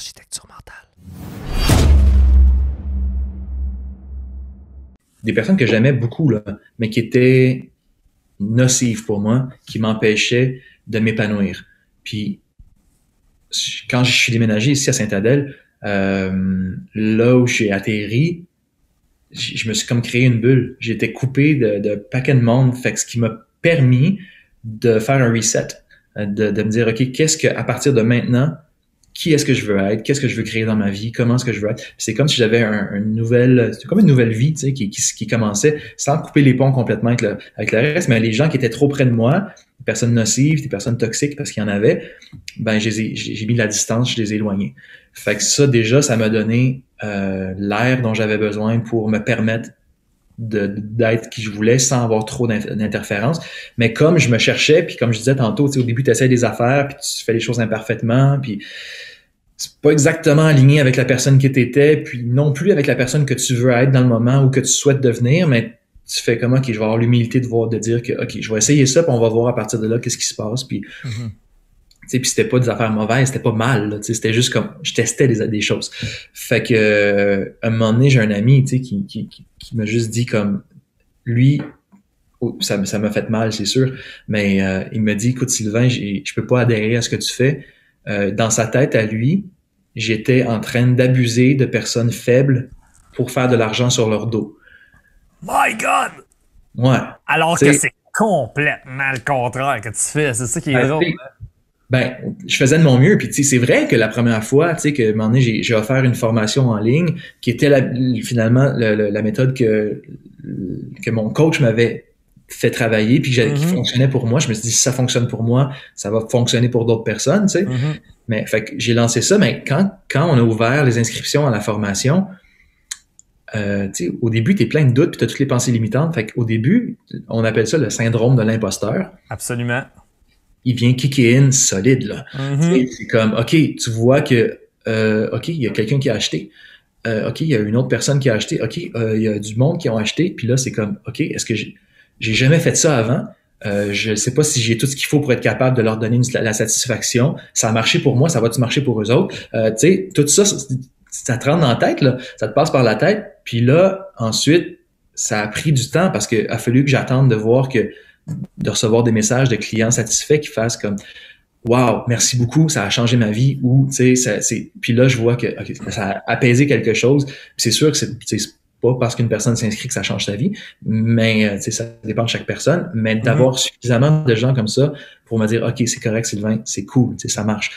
Architecture mentale. Des personnes que j'aimais beaucoup, là, mais qui étaient nocives pour moi, qui m'empêchaient de m'épanouir. Puis, quand je suis déménagé ici à Saint-Adèle, là où j'ai atterri, je me suis comme créé une bulle. J'étais coupé de paquet de monde. Fait que ce qui m'a permis de faire un reset, de me dire, OK, qu'est-ce que, à partir de maintenant, qui est-ce que je veux être, qu'est-ce que je veux créer dans ma vie, comment est-ce que je veux être. C'est comme si j'avais une nouvelle, c'est comme une nouvelle vie, tu sais, qui commençait sans couper les ponts complètement avec le reste, mais les gens qui étaient trop près de moi, des personnes nocives, des personnes toxiques, parce qu'il y en avait, ben, j'ai mis de la distance, je les ai éloignés. Fait que ça, déjà, ça m'a donné l'air dont j'avais besoin pour me permettre d'être qui je voulais sans avoir trop d'interférences. Mais comme je me cherchais, puis comme je disais tantôt, au début, tu essaies des affaires, puis tu fais les choses imparfaitement, puis c'est pas exactement aligné avec la personne que tu étais, puis non plus avec la personne que tu veux être dans le moment ou que tu souhaites devenir, mais tu fais comment, OK, je vais avoir l'humilité de dire que, OK, je vais essayer ça, puis on va voir à partir de là qu'est-ce qui se passe, puis puis c'était pas des affaires mauvaises, c'était pas mal, là, c'était juste comme je testais des choses. Fait que à un moment donné, j'ai un ami qui m'a juste dit comme lui, ça m'a fait mal, c'est sûr, mais il m'a dit, écoute Sylvain, je peux pas adhérer à ce que tu fais. Dans sa tête à lui, j'étais en train d'abuser de personnes faibles pour faire de l'argent sur leur dos. My God! Ouais. Alors que c'est complètement le contraire que tu fais. C'est ça qui est drôle. Ben, je faisais de mon mieux, puis c'est vrai que la première fois, que un moment donné, j'ai offert une formation en ligne qui était finalement la méthode que mon coach m'avait fait travailler, puis qui fonctionnait pour moi. Je me suis dit, si ça fonctionne pour moi, ça va fonctionner pour d'autres personnes, tu sais. Mais fait que j'ai lancé ça, mais quand on a ouvert les inscriptions à la formation, au début, t'es plein de doutes, puis t'as toutes les pensées limitantes. Fait qu'au début, on appelle ça le syndrome de l'imposteur. Absolument. Il vient kicker in solide, là. C'est comme, OK, tu vois que, OK, il y a quelqu'un qui a acheté. OK, il y a une autre personne qui a acheté. OK, il y a du monde qui ont acheté. Puis là, c'est comme, OK, est-ce que j'ai jamais fait ça avant? Je ne sais pas si j'ai tout ce qu'il faut pour être capable de leur donner la satisfaction. Ça a marché pour moi, ça va-tu marcher pour eux autres? Tu sais, tout ça, ça te rentre dans la tête, là. Ça te passe par la tête. Puis là, ensuite, ça a pris du temps parce qu'il a fallu que j'attende de recevoir des messages de clients satisfaits qui fassent comme wow, merci beaucoup, ça a changé ma vie, ou tu sais, puis là je vois que okay, ça a apaisé quelque chose. Puis c'est sûr que c'est pas parce qu'une personne s'inscrit que ça change sa vie, mais tu sais, ça dépend de chaque personne, mais d'avoir suffisamment de gens comme ça pour me dire OK, c'est correct Sylvain, c'est cool, tu sais, ça marche.